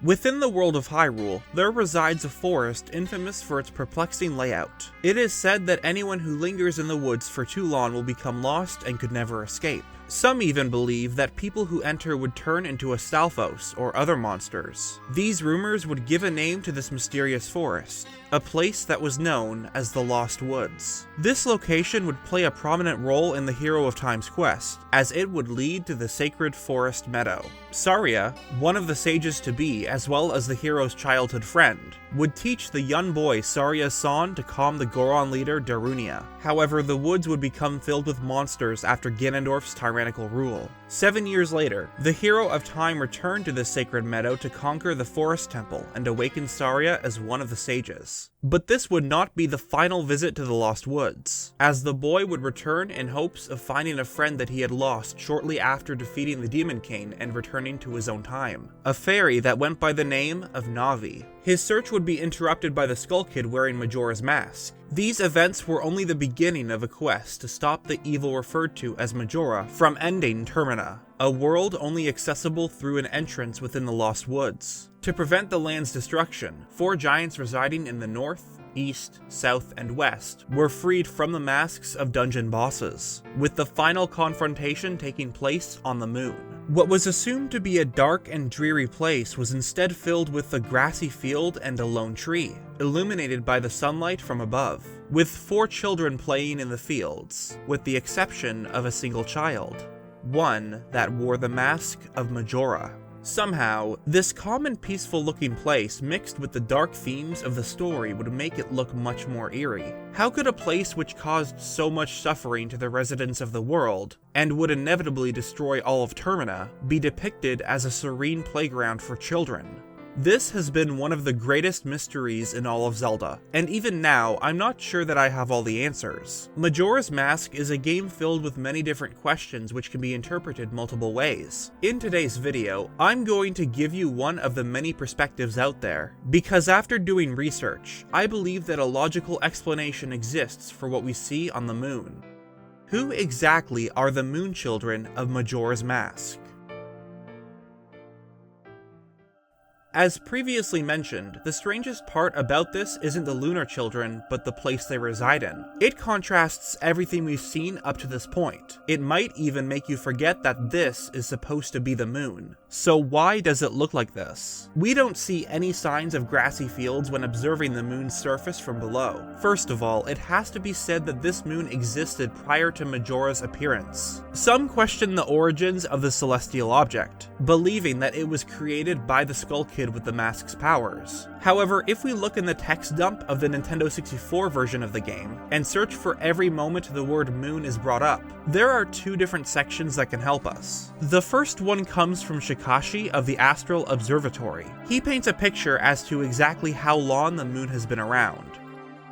Within the world of Hyrule, there resides a forest infamous for its perplexing layout. It is said that anyone who lingers in the woods for too long will become lost and could never escape. Some even believe that people who enter would turn into a Stalfos or other monsters. These rumors would give a name to this mysterious forest, a place that was known as the Lost Woods. This location would play a prominent role in the Hero of Time's quest, as it would lead to the sacred forest meadow. Saria, one of the sages-to-be as well as the hero's childhood friend, would teach the young boy Saria's son to calm the Goron leader Darunia. However, the woods would become filled with monsters after Ganondorf's tyrannical rule. 7 years later, the Hero of Time returned to this sacred meadow to conquer the Forest Temple and awaken Saria as one of the sages. But this would not be the final visit to the Lost Woods, as the boy would return in hopes of finding a friend that he had lost shortly after defeating the Demon King and returning to his own time, a fairy that went by the name of Navi. His search would be interrupted by the Skull Kid wearing Majora's mask. These events were only the beginning of a quest to stop the evil referred to as Majora from ending Termina, a world only accessible through an entrance within the Lost Woods. To prevent the land's destruction, 4 giants residing in the north, east, south, and west were freed from the masks of dungeon bosses, with the final confrontation taking place on the moon. What was assumed to be a dark and dreary place was instead filled with a grassy field and a lone tree, illuminated by the sunlight from above, with 4 children playing in the fields, with the exception of a single child, one that wore the mask of Majora. Somehow, this calm and peaceful looking place mixed with the dark themes of the story would make it look much more eerie. How could a place which caused so much suffering to the residents of the world, and would inevitably destroy all of Termina, be depicted as a serene playground for children? This has been one of the greatest mysteries in all of Zelda, and even now, I'm not sure that I have all the answers. Majora's Mask is a game filled with many different questions which can be interpreted multiple ways. In today's video, I'm going to give you one of the many perspectives out there, because after doing research, I believe that a logical explanation exists for what we see on the moon. Who exactly are the moon children of Majora's Mask? As previously mentioned, the strangest part about this isn't the Lunar children, but the place they reside in. It contrasts everything we've seen up to this point. It might even make you forget that this is supposed to be the moon. So why does it look like this? We don't see any signs of grassy fields when observing the moon's surface from below. First of all, it has to be said that this moon existed prior to Majora's appearance. Some question the origins of the celestial object, believing that it was created by the Skull Kid with the mask's powers. However, if we look in the text dump of the Nintendo 64 version of the game, and search for every moment the word moon is brought up, there are 2 different sections that can help us. The first one comes from Shikashi of the Astral Observatory. He paints a picture as to exactly how long the moon has been around.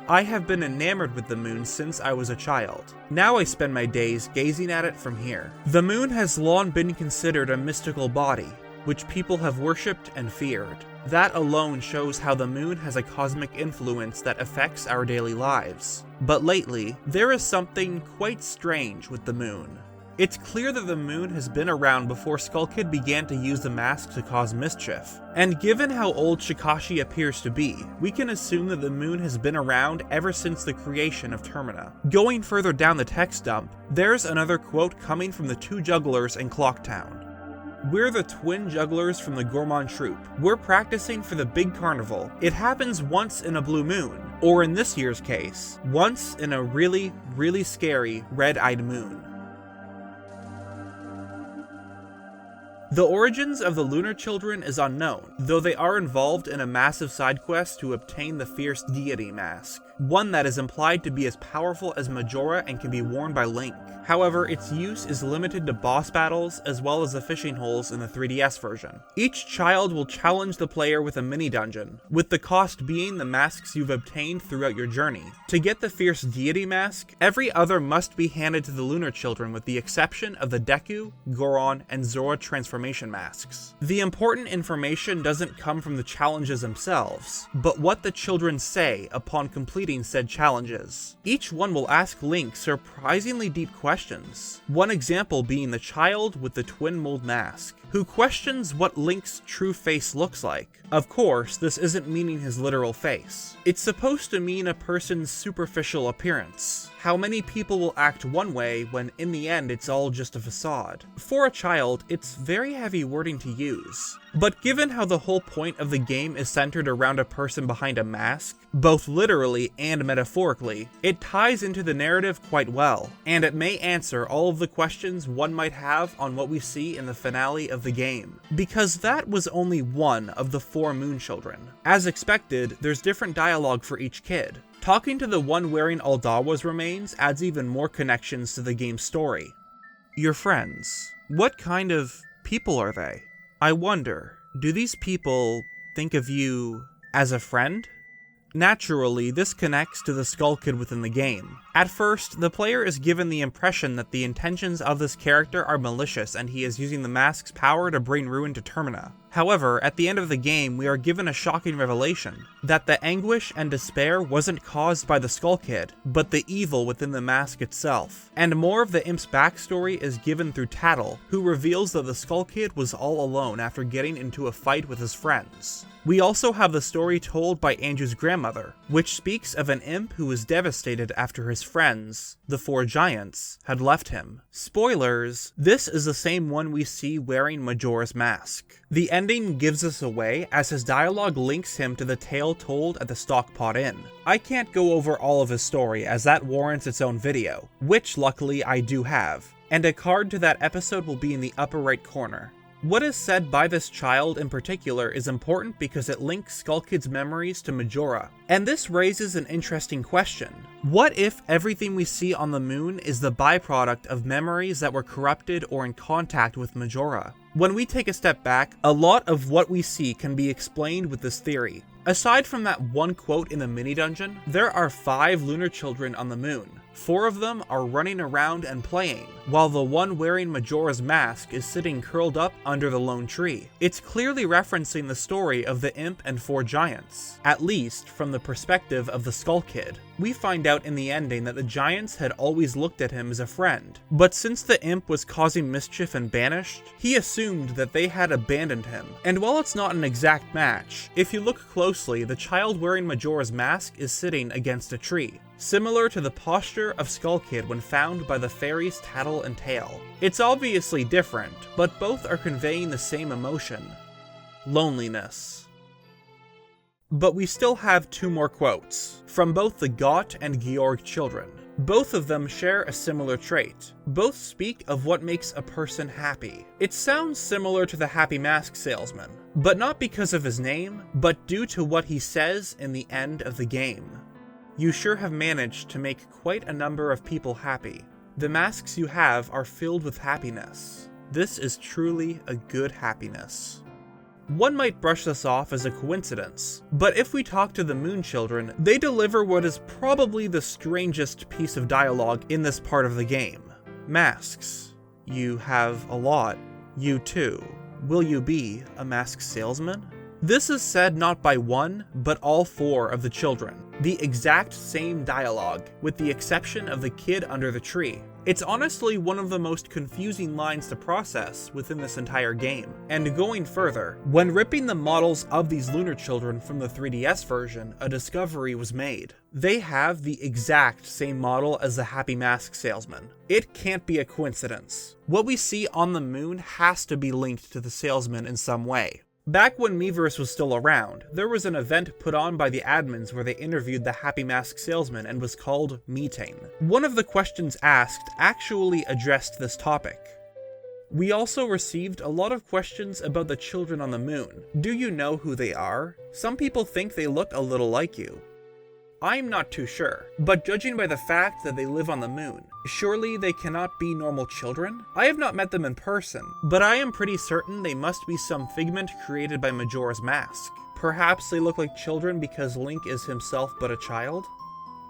I have been enamored with the moon since I was a child. Now I spend my days gazing at it from here. The moon has long been considered a mystical body, which people have worshipped and feared. That alone shows how the moon has a cosmic influence that affects our daily lives. But lately, there is something quite strange with the moon. It's clear that the moon has been around before Skull Kid began to use the mask to cause mischief. And given how old Shikashi appears to be, we can assume that the moon has been around ever since the creation of Termina. Going further down the text dump, there's another quote coming from the 2 jugglers in Clocktown. "We're the twin jugglers from the Gourmand Troupe. We're practicing for the big carnival. It happens once in a blue moon, or in this year's case, once in a really, really scary red-eyed moon." The origins of the Lunar children is unknown, though they are involved in a massive side quest to obtain the Fierce Deity mask, one that is implied to be as powerful as Majora and can be worn by Link. However, its use is limited to boss battles as well as the fishing holes in the 3DS version. Each child will challenge the player with a mini-dungeon, with the cost being the masks you've obtained throughout your journey. To get the Fierce Deity mask, every other must be handed to the Lunar children with the exception of the Deku, Goron, and Zora transformation masks. The important information doesn't come from the challenges themselves, but what the children say upon completing completing said challenges. Each one will ask Link surprisingly deep questions, one example being the child with the twin mold mask, who questions what Link's true face looks like. Of course, this isn't meaning his literal face. It's supposed to mean a person's superficial appearance. How many people will act one way when in the end it's all just a facade. For a child, it's very heavy wording to use. But given how the whole point of the game is centered around a person behind a mask, both literally and metaphorically, it ties into the narrative quite well, and it may answer all of the questions one might have on what we see in the finale of the game. Because that was only one of the 4 Moon Children. As expected, there's different dialogue for each kid. Talking to the one wearing Aldawa's remains adds even more connections to the game's story. Your friends. What kind of people are they? I wonder, do these people think of you as a friend? Naturally, this connects to the Skull Kid within the game. At first, the player is given the impression that the intentions of this character are malicious and he is using the mask's power to bring ruin to Termina. However, at the end of the game, we are given a shocking revelation, that the anguish and despair wasn't caused by the Skull Kid, but the evil within the mask itself. And more of the imp's backstory is given through Tattle, who reveals that the Skull Kid was all alone after getting into a fight with his friends. We also have the story told by Andrew's grandmother, which speaks of an imp who was devastated after his friends, the 4 giants, had left him. Spoilers, this is the same one we see wearing Majora's mask. The ending gives us away as his dialogue links him to the tale told at the Stockpot Inn. I can't go over all of his story as that warrants its own video, which luckily I do have, and a card to that episode will be in the upper right corner. What is said by this child in particular is important because it links Skull Kid's memories to Majora. And this raises an interesting question. What if everything we see on the moon is the byproduct of memories that were corrupted or in contact with Majora? When we take a step back, a lot of what we see can be explained with this theory. Aside from that one quote in the mini-dungeon, there are 5 lunar children on the moon. 4 of them are running around and playing, while the one wearing Majora's mask is sitting curled up under the lone tree. It's clearly referencing the story of the imp and 4 giants, at least from the perspective of the Skull Kid. We find out in the ending that the giants had always looked at him as a friend, but since the imp was causing mischief and banished, he assumed that they had abandoned him. And while it's not an exact match, if you look closely, the child wearing Majora's mask is sitting against a tree, similar to the posture of Skull Kid when found by the fairies Tattle and Tail. It's obviously different, but both are conveying the same emotion: loneliness. But we still have 2 more quotes, from both the Gott and Georg children. Both of them share a similar trait. Both speak of what makes a person happy. It sounds similar to the Happy Mask Salesman, but not because of his name, but due to what he says in the end of the game. You sure have managed to make quite a number of people happy. The masks you have are filled with happiness. This is truly a good happiness. One might brush this off as a coincidence, but if we talk to the Moon Children, they deliver what is probably the strangest piece of dialogue in this part of the game. Masks. You have a lot. You too. Will you be a mask salesman? This is said not by one, but all 4 of the children. The exact same dialogue, with the exception of the kid under the tree. It's honestly one of the most confusing lines to process within this entire game. And going further, when ripping the models of these lunar children from the 3DS version, a discovery was made. They have the exact same model as the Happy Mask Salesman. It can't be a coincidence. What we see on the moon has to be linked to the salesman in some way. Back when Miiverse was still around, there was an event put on by the admins where they interviewed the Happy Mask Salesman and was called Meeting. One of the questions asked actually addressed this topic. We also received a lot of questions about the children on the moon. Do you know who they are? Some people think they look a little like you. I'm not too sure, but judging by the fact that they live on the moon, surely they cannot be normal children? I have not met them in person, but I am pretty certain they must be some figment created by Majora's mask. Perhaps they look like children because Link is himself but a child?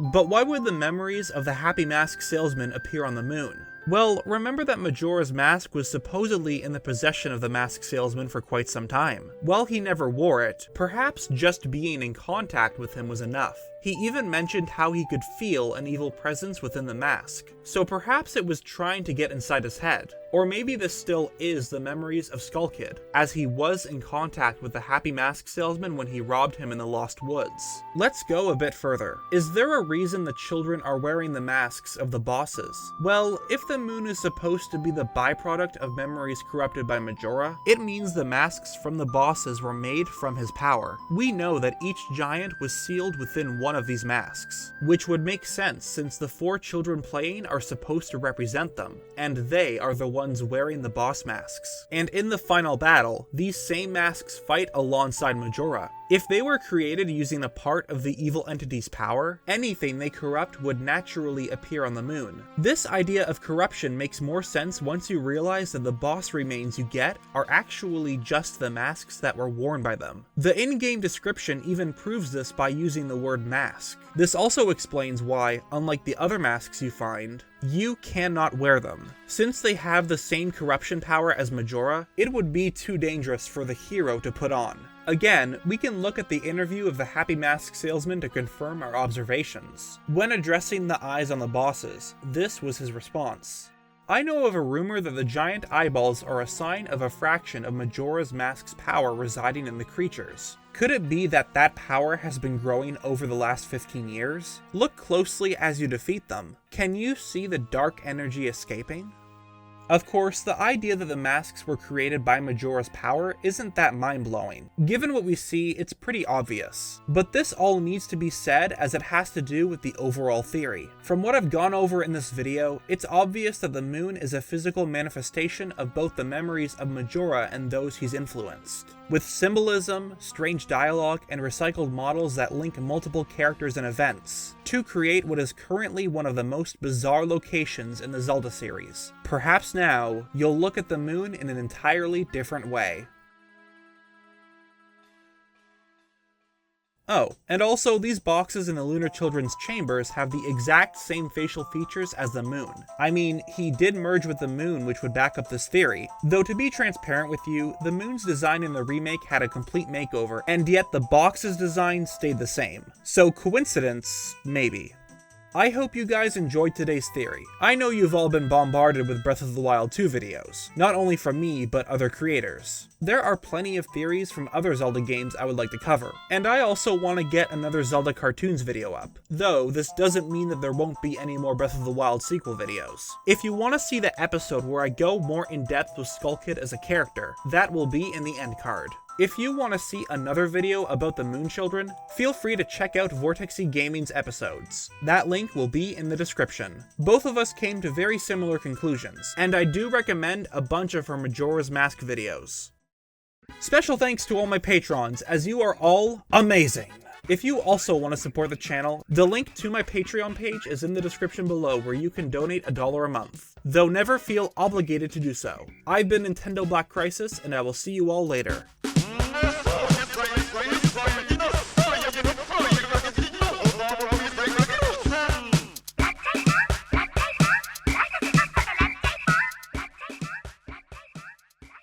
But why would the memories of the Happy Mask Salesman appear on the moon? Well, remember that Majora's mask was supposedly in the possession of the Mask Salesman for quite some time. While he never wore it, perhaps just being in contact with him was enough. He even mentioned how he could feel an evil presence within the mask, so perhaps it was trying to get inside his head. Or maybe this still is the memories of Skull Kid, as he was in contact with the Happy Mask salesman when he robbed him in the Lost Woods. Let's go a bit further. Is there a reason the children are wearing the masks of the bosses? Well, if the moon is supposed to be the byproduct of memories corrupted by Majora, it means the masks from the bosses were made from his power. We know that each giant was sealed within one of these masks, which would make sense since the 4 children playing are supposed to represent them, and they are the ones wearing the boss masks. And in the final battle, these same masks fight alongside Majora. If they were created using a part of the evil entity's power, anything they corrupt would naturally appear on the moon. This idea of corruption makes more sense once you realize that the boss remains you get are actually just the masks that were worn by them. The in-game description even proves this by using the word mask. This also explains why, unlike the other masks you find, you cannot wear them. Since they have the same corruption power as Majora, it would be too dangerous for the hero to put on. Again, we can look at the interview of the Happy Mask salesman to confirm our observations. When addressing the eyes on the bosses, this was his response. I know of a rumor that the giant eyeballs are a sign of a fraction of Majora's Mask's power residing in the creatures. Could it be that that power has been growing over the last 15 years? Look closely as you defeat them. Can you see the dark energy escaping? Of course, the idea that the masks were created by Majora's power isn't that mind-blowing. Given what we see, it's pretty obvious. But this all needs to be said as it has to do with the overall theory. From what I've gone over in this video, it's obvious that the moon is a physical manifestation of both the memories of Majora and those he's influenced. With symbolism, strange dialogue, and recycled models that link multiple characters and events, to create what is currently one of the most bizarre locations in the Zelda series. Perhaps now, you'll look at the moon in an entirely different way. Oh, and also these boxes in the Lunar Children's chambers have the exact same facial features as the moon. I mean, he did merge with the moon, which would back up this theory. Though to be transparent with you, the moon's design in the remake had a complete makeover, and yet the box's design stayed the same. So coincidence? Maybe. I hope you guys enjoyed today's theory. I know you've all been bombarded with Breath of the Wild 2 videos, not only from me, but other creators. There are plenty of theories from other Zelda games I would like to cover, and I also want to get another Zelda cartoons video up, though this doesn't mean that there won't be any more Breath of the Wild sequel videos. If you want to see the episode where I go more in depth with Skull Kid as a character, that will be in the end card. If you want to see another video about the Moon Children, feel free to check out Vortexy Gaming's episodes. That link will be in the description. Both of us came to very similar conclusions, and I do recommend a bunch of her Majora's Mask videos. Special thanks to all my patrons, as you are all amazing! If you also want to support the channel, the link to my Patreon page is in the description below where you can donate $1 a month, though never feel obligated to do so. I've been NintendoBlackCrisis, and I will see you all later.